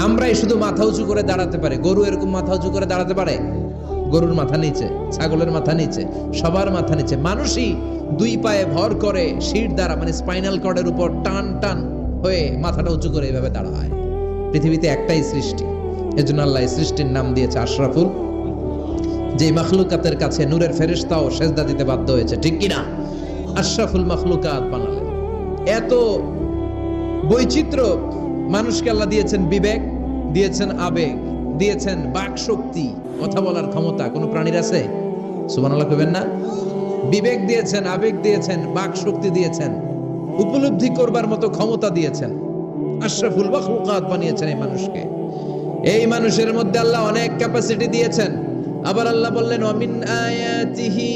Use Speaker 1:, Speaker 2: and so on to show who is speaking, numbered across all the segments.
Speaker 1: আমরাই শুধু মাথা উঁচু করে দাঁড়াতে পারি, গরু এরকম মাথা উঁচু করে দাঁড়াতে পারে? গরুর মাথা নিচে, ছাগলের মাথা নিচে, সবার মাথা নিচে। মানুষই দুই পায়ে ভর করে শির দ্বারা মানে স্পাইনাল কর্ডের উপর টান টান হয়ে মাথাটা উঁচু করে এইভাবে দাঁড়ায়। পৃথিবীতে একটাই সৃষ্টি, এজন্য আল্লাহ এই সৃষ্টির নাম দিয়েছে আশরাফুল। যে মাখলুকাতের কাছে নূরের ফেরেশতাও সেজদা দিতে বাধ্য হয়েছে, ঠিক কিনা? আশরাফুল মাখলুকাত বানালেন। এত বৈচিত্র্য মানুষকে আল্লাহ দিয়েছেন, বিবেক দিয়েছেন, আবেগ দিয়েছেন, বাক শক্তি, কথা বলার ক্ষমতা। কোন প্রাণীর আছে? সুবহানাল্লাহ কইবেন না? বিবেক দিয়েছেন, আবেগ দিয়েছেন, বাক শক্তি দিয়েছেন, উপলব্ধি করবার মতো ক্ষমতা দিয়েছেন। আশরাফুল মাখলুকাত বানিয়েছেন এই মানুষকে। এই মানুষের মধ্যে আল্লাহ অনেক ক্যাপাসিটি দিয়েছেন। আবার আল্লাহ বললেন, ওয়ামিন আয়াতিহি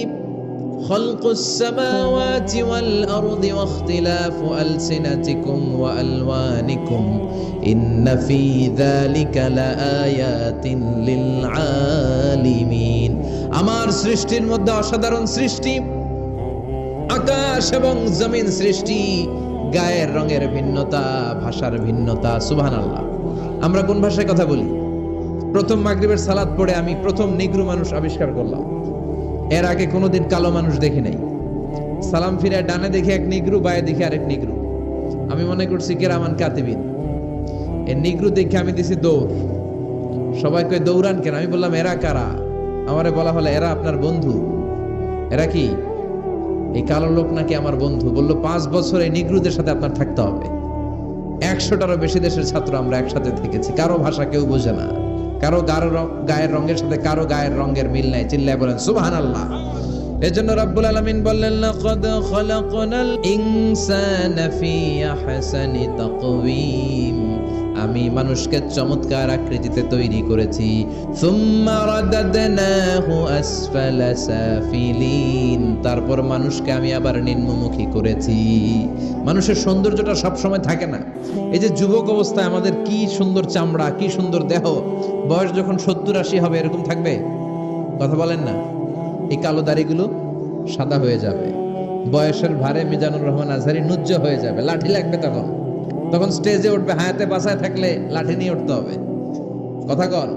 Speaker 1: খালকুস সামাওয়াতি ওয়াল আরদি ওয়াখতিলাফু আলসিনাতিকুম ওয়া আলওয়ানিকুম ইন্না ফী যালিকা লাআয়াতিন লিল আলিমিন। আমার সৃষ্টির মধ্যে অসাধারণ সৃষ্টি, আকাশ এবং জমিন সৃষ্টি, গায়ের রঙের ভিন্নতা, ভাষার ভিন্নতা। সুবহানাল্লাহ। আমরা কোন ভাষায় কথা বলি? প্রথম মাগরিবের সালাত পড়ে আমি প্রথম নিগ্রো মানুষ আবিষ্কার করলাম। এর আগে কোনোদিন কালো মানুষ দেখি নাই। সালাম ফিরে ডানে দেখি এক নিগ্রো, বায়ে দেখি আরেক নিগ্রো। আমি মনে করছি কিরামান কাতিবিন। এই নিগ্রো দেখে আমি দিছি দৌড়। সবাই কয় দৌড়ান কেন? আমি বললাম এরা কারা? আমারে বলা হলো এরা আপনার বন্ধু। এরা কি? এই কালো লোক নাকি আমার বন্ধু। বললো 5 বছর এই নিগ্রোদের সাথে আপনার থাকতে হবে। 100টারও বেশি দেশের ছাত্র আমরা একসাথে থেকেছি। কারো ভাষা কেউ বোঝে না, কারো গায়ের রঙের সাথে কারো গায়ের রঙের মিল নাই। চিল্লায় বলেন সুবহানাল্লাহ। এজন্য রব্বুল আলামিন বললেন, লাকাদ খালাকনাল ইনসানা ফি আহসানি তাকওয়িম। আমি মানুষকে চমৎকার আকৃতিতে তৈরি করেছি। সুম্মা রাদাদনাহু আসফালা সাফিলিন। তারপর মানুষকে আমি আবার নিম্নমুখী করেছি। মানুষের সৌন্দর্যটা সব সময় থাকে না। এই যে যুবক অবস্থায় আমাদের কি সুন্দর চামড়া, কি সুন্দর দেহ, বয়স যখন 70-80 হবে এরকম থাকবে? কথা বলেন না। এই কালো দাড়িগুলো সাদা হয়ে যাবে, বয়সের ভারে মিজানুর রহমান আজহারি নুজ্জ হয়ে যাবে, লাঠি লাগবে তখন স্টেজে উঠবে। হায়াতে বাঁচায় থাকলে লাঠি নিয়ে উঠতে হবে। কথা কন।